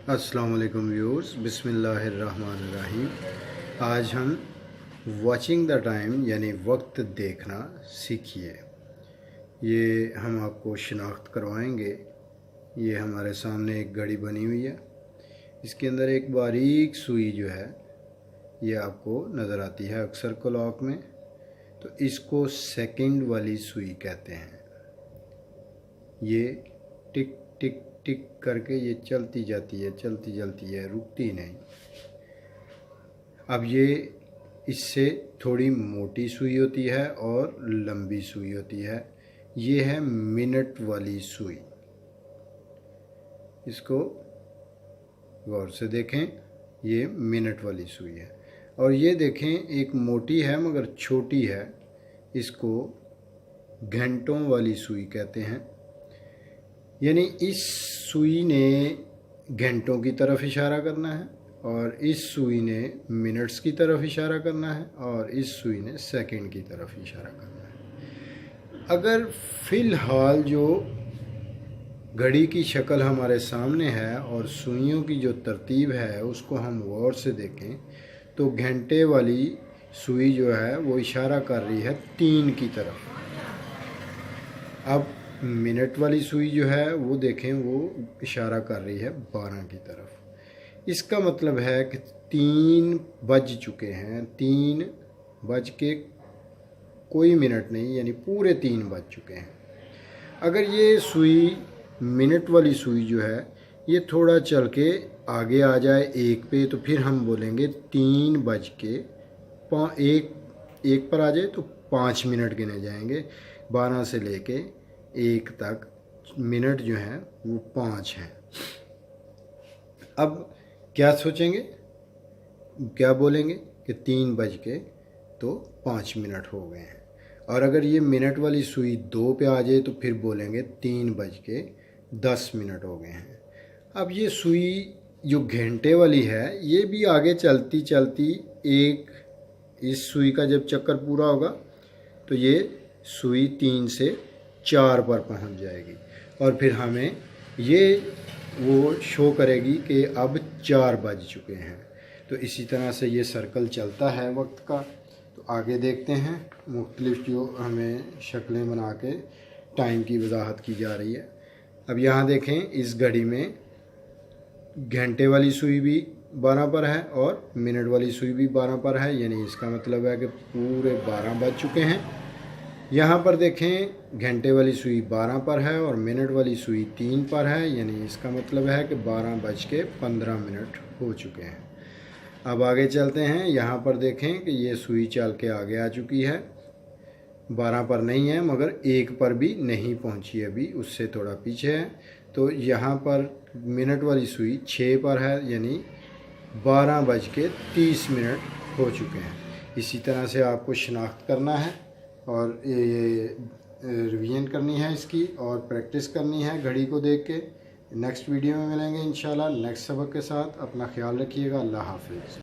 अस्सलाम वालेकुम व्यूअर्स, बिस्मिल्लाहिर्रहमानिर्रहीम। आज हम वॉचिंग द टाइम यानी वक्त देखना सीखिए, ये हम आपको शिनाख्त करवाएंगे। ये हमारे सामने एक घड़ी बनी हुई है, इसके अंदर एक बारीक सुई जो है ये आपको नज़र आती है अक्सर क्लॉक में, तो इसको सेकंड वाली सुई कहते हैं। ये टिक टिक टिक करके ये चलती जाती है, रुकती नहीं। अब ये इससे थोड़ी मोटी सुई होती है और लंबी सुई होती है। ये है मिनट वाली सुई। इसको गौर से देखें, ये मिनट वाली सुई है। और ये देखें, एक मोटी है मगर छोटी है, इसको घंटों वाली सुई कहते हैं। यानी इस सुई ने घंटों की तरफ इशारा करना है और इस सुई ने मिनट्स की तरफ इशारा करना है और इस सुई ने सेकंड की तरफ इशारा करना है। अगर फ़िलहाल जो घड़ी की शक्ल हमारे सामने है और सुइयों की जो तरतीब है उसको हम गौर से देखें तो घंटे वाली सुई जो है वो इशारा कर रही है 3 की तरफ। अब मिनट वाली सुई जो है वो देखें, वो इशारा कर रही है 12 की तरफ। इसका मतलब है कि 3 बज चुके हैं, 3 बज के कोई मिनट नहीं, यानी पूरे 3 बज चुके हैं। अगर ये सुई मिनट वाली सुई जो है ये थोड़ा चल के आगे आ जाए 1 पे, तो फिर हम बोलेंगे 3 बज के 1 पर आ जाए तो 5 मिनट गिने जाएंगे। 12 से लेके 1 तक मिनट जो हैं वो 5 हैं। अब क्या सोचेंगे, क्या बोलेंगे कि 3 बज के तो 5 मिनट हो गए हैं। और अगर ये मिनट वाली सुई 2 पे आ जाए तो फिर बोलेंगे 3 बज के 10 मिनट हो गए हैं। अब ये सुई जो घंटे वाली है ये भी आगे चलती चलती इस सुई का जब चक्कर पूरा होगा तो ये सुई 3 से 4 पर पहुंच जाएगी और फिर हमें ये वो शो करेगी कि अब 4 बज चुके हैं। तो इसी तरह से ये सर्कल चलता है वक्त का। तो आगे देखते हैं, मुख्तलिफ जो हमें शक्लें बना के टाइम की वजाहत की जा रही है। अब यहाँ देखें, इस घड़ी में घंटे वाली सुई भी 12 पर है और मिनट वाली सुई भी 12 पर है, यानी इसका मतलब है कि पूरे 12 बज चुके हैं। यहाँ पर देखें, घंटे वाली सुई 12 पर है और मिनट वाली सुई 3 पर है, यानी इसका मतलब है कि 12 बज के 15 मिनट हो चुके हैं। अब आगे चलते हैं। यहाँ पर देखें कि ये सुई चल के आगे आ चुकी है, 12 पर नहीं है मगर 1 पर भी नहीं पहुँची अभी, उससे थोड़ा पीछे है। तो यहाँ पर मिनट वाली सुई 6 पर है, यानी 12 बज के 30 मिनट हो चुके हैं। इसी तरह से आपको शिनाख्त करना है और ये रिवीजन करनी है इसकी और प्रैक्टिस करनी है घड़ी को देख के। नेक्स्ट वीडियो में मिलेंगे इंशाल्लाह नेक्स्ट सबक के साथ। अपना ख्याल रखिएगा। अल्लाह हाफिज़।